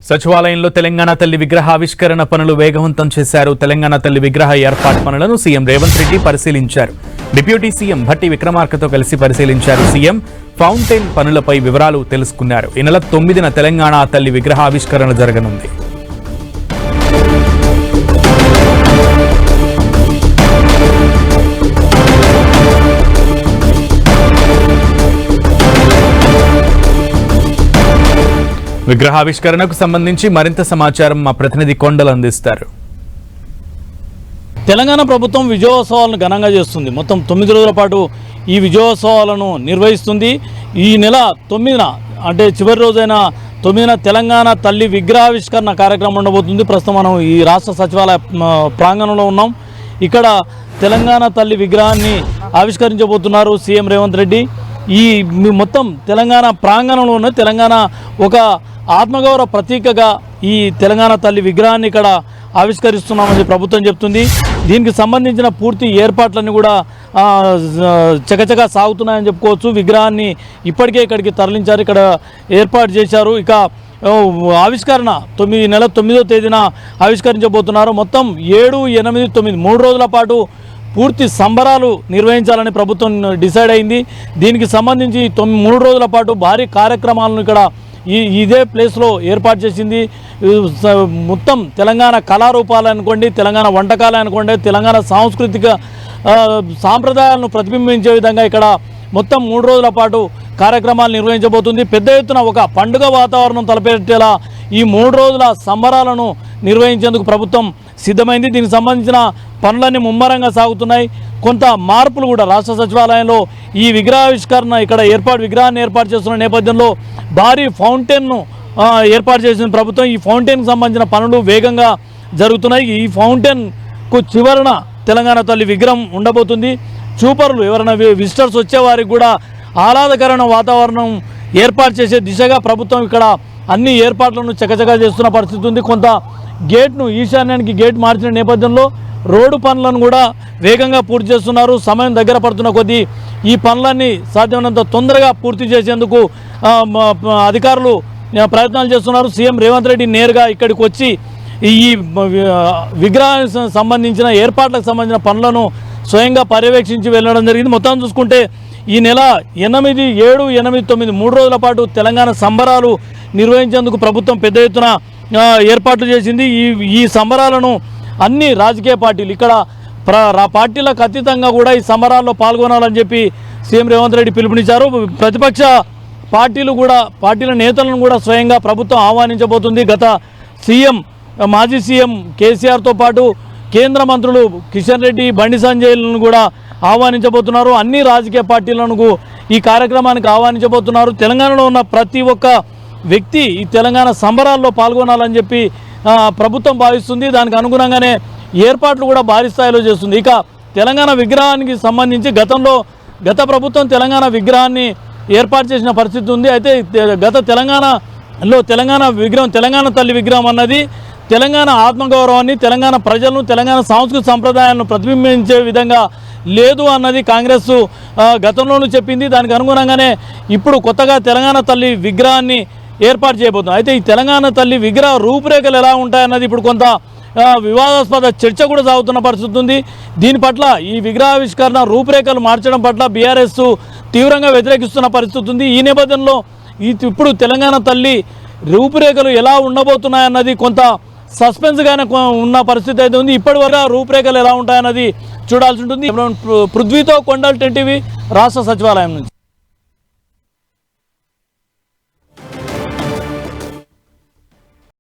సచివాలయంలో తెలంగాణ తల్లి విగ్రహ ఆవిష్కరణ పనులు వేగవంతం చేశారు. తెలంగాణ తల్లి విగ్రహ ఏర్పాటు పనులను సీఎం రేవంత్ రెడ్డి పరిశీలించారు. డిప్యూటీ సీఎం భట్టి విక్రమార్కతో కలిసి పరిశీలించారు. సీఎం ఫౌంటైన్ పనులపై వివరాలు తెలుసుకున్నారు. ఈ నెల 9న తెలంగాణ తల్లి విగ్రహ ఆవిష్కరణ జరగనుంది. విగ్రహావిష్కరణకు సంబంధించి మరింత సమాచారం మా ప్రతినిధి కొండలు అందిస్తారు. తెలంగాణ ప్రభుత్వం విజయోత్సవాలను ఘనంగా చేస్తుంది. మొత్తం 9 రోజుల పాటు ఈ విజయోత్సవాలను నిర్వహిస్తుంది. ఈ నెల 9న అంటే చివరి రోజైన 9న తెలంగాణ తల్లి విగ్రహావిష్కరణ కార్యక్రమం ఉండబోతుంది. ప్రస్తుతం మనం ఈ రాష్ట్ర సచివాలయ ప్రాంగణంలో ఉన్నాం. ఇక్కడ తెలంగాణ తల్లి విగ్రహాన్ని ఆవిష్కరించబోతున్నారు సీఎం రేవంత్ రెడ్డి. ఈ మొత్తం తెలంగాణ ప్రాంగణంలోనే తెలంగాణ ఒక ఆత్మగౌరవ ప్రతీకగా ఈ తెలంగాణ తల్లి విగ్రహాన్ని ఇక్కడ ఆవిష్కరిస్తున్నామని ప్రభుత్వం చెప్తుంది. దీనికి సంబంధించిన పూర్తి ఏర్పాట్లన్నీ కూడా చకచకా సాగుతున్నాయని చెప్పుకోవచ్చు. విగ్రహాన్ని ఇప్పటికే ఇక్కడికి తరలించారు, ఇక్కడ ఏర్పాటు చేశారు. ఇక ఆవిష్కరణ నెల 9వ తేదీన ఆవిష్కరించబోతున్నారు. మొత్తం 7, 8, 9 3 రోజుల పాటు పూర్తి సంబరాలు నిర్వహించాలని ప్రభుత్వం డిసైడ్ అయింది. దీనికి సంబంధించి 3 రోజుల పాటు భారీ కార్యక్రమాలను ఇక్కడ ఇదే ప్లేస్లో ఏర్పాటు చేసింది. మొత్తం తెలంగాణ కళారూపాలు అనుకోండి, తెలంగాణ వంటకాలు అనుకోండి, తెలంగాణ సాంస్కృతిక సాంప్రదాయాలను ప్రతిబింబించే విధంగా ఇక్కడ మొత్తం 3 రోజుల పాటు కార్యక్రమాలు నిర్వహించబోతుంది. పెద్ద ఎత్తున ఒక పండుగ వాతావరణం తలపెట్టేలా ఈ 3 రోజుల సంబరాలను నిర్వహించేందుకు ప్రభుత్వం సిద్ధమైంది. దీనికి సంబంధించిన పనులన్నీ ముమ్మరంగా సాగుతున్నాయి. కొంత మార్పులు కూడా రాష్ట్ర సచివాలయంలో ఈ విగ్రహావిష్కరణ ఇక్కడ విగ్రహాన్ని ఏర్పాటు చేస్తున్న నేపథ్యంలో భారీ ఫౌంటైన్ను ఏర్పాటు చేసిన ప్రభుత్వం. ఈ ఫౌంటైన్కి సంబంధించిన పనులు వేగంగా జరుగుతున్నాయి. ఈ ఫౌంటైన్కు చివరన తెలంగాణ తల్లి విగ్రహం ఉండబోతుంది. చూపరులు ఎవరైనా విజిటర్స్ వచ్చేవారికి కూడా ఆహ్లాదకరమైన వాతావరణం ఏర్పాటు చేసే దిశగా ప్రభుత్వం ఇక్కడ అన్ని ఏర్పాట్లను చకచకా చేస్తున్న పరిస్థితి ఉంది. కొంత గేట్ను ఈశాన్యానికి గేట్ మార్చిన నేపథ్యంలో రోడ్డు పనులను కూడా వేగంగా పూర్తి చేస్తున్నారు. సమయం దగ్గర పడుతున్న కొద్దీ ఈ పనులన్నీ సాధ్యమైనంత తొందరగా పూర్తి చేసేందుకు అధికారులు ప్రయత్నాలు చేస్తున్నారు. సీఎం రేవంత్ రెడ్డి నేరుగా ఇక్కడికి వచ్చి ఈ విగ్రహానికి సంబంధించిన ఏర్పాట్లకు సంబంధించిన పనులను స్వయంగా పర్యవేక్షించి వెళ్ళడం జరిగింది. మొత్తం చూసుకుంటే ఈ నెల 8, 7, 8, 9 3 రోజుల పాటు తెలంగాణ సంబరాలు నిర్వహించేందుకు ప్రభుత్వం పెద్ద ఎత్తున ఏర్పాట్లు చేసింది. ఈ సంబరాలను అన్ని రాజకీయ పార్టీలు ఇక్కడ పార్టీలకు అతీతంగా కూడా ఈ సంబరాల్లో పాల్గొనాలని చెప్పి సీఎం రేవంత్ రెడ్డి పిలుపునిచ్చారు. ప్రతిపక్ష పార్టీల నేతలను కూడా స్వయంగా ప్రభుత్వం ఆహ్వానించబోతుంది. గత మాజీ సీఎం కేసీఆర్తో పాటు కేంద్ర మంత్రులు కిషన్ రెడ్డి, బండి సంజయ్లను కూడా ఆహ్వానించబోతున్నారు. అన్ని రాజకీయ పార్టీలను ఈ కార్యక్రమానికి ఆహ్వానించబోతున్నారు. తెలంగాణలో ఉన్న ప్రతి ఒక్క వ్యక్తి ఈ తెలంగాణ సంబరాల్లో పాల్గొనాలని చెప్పి ప్రభుత్వం భావిస్తుంది. దానికి అనుగుణంగానే ఏర్పాట్లు కూడా భారీ స్థాయిలో చేస్తుంది. ఇక తెలంగాణ విగ్రహానికి సంబంధించి గత ప్రభుత్వం తెలంగాణ విగ్రహాన్ని ఏర్పాటు చేసిన పరిస్థితి ఉంది. అయితే తెలంగాణ విగ్రహం, తెలంగాణ తల్లి విగ్రహం అన్నది తెలంగాణ ఆత్మగౌరవాన్ని, తెలంగాణ ప్రజలను, తెలంగాణ సాంస్కృతిక సంప్రదాయాలను ప్రతిబింబించే విధంగా లేదు అన్నది కాంగ్రెస్ గతంలోనూ చెప్పింది. దానికి అనుగుణంగానే ఇప్పుడు కొత్తగా తెలంగాణ తల్లి విగ్రహాన్ని ఏర్పాటు చేయబోతుంది. అయితే ఈ తెలంగాణ తల్లి విగ్రహ రూపురేఖలు ఎలా ఉంటాయన్నది ఇప్పుడు కొంత వివాదాస్పద చర్చ కూడా సాగుతున్న పరిస్థితి ఉంది. దీని పట్ల ఈ విగ్రహావిష్కరణ రూపురేఖలు మార్చడం పట్ల బీఆర్ఎస్ తీవ్రంగా వ్యతిరేకిస్తున్న పరిస్థితి ఉంది. ఈ నేపథ్యంలో ఇప్పుడు తెలంగాణ తల్లి రూపురేఖలు ఎలా ఉండబోతున్నాయన్నది కొంత సస్పెన్స్గానే ఉన్న పరిస్థితి అయితే ఉంది. ఇప్పటివరకు రూపురేఖలు ఎలా ఉంటాయన్నది చూడాల్సి ఉంటుంది. పృథ్వీతో కొండల్ 10 టీవీ రాష్ట్ర సచివాలయం నుంచి.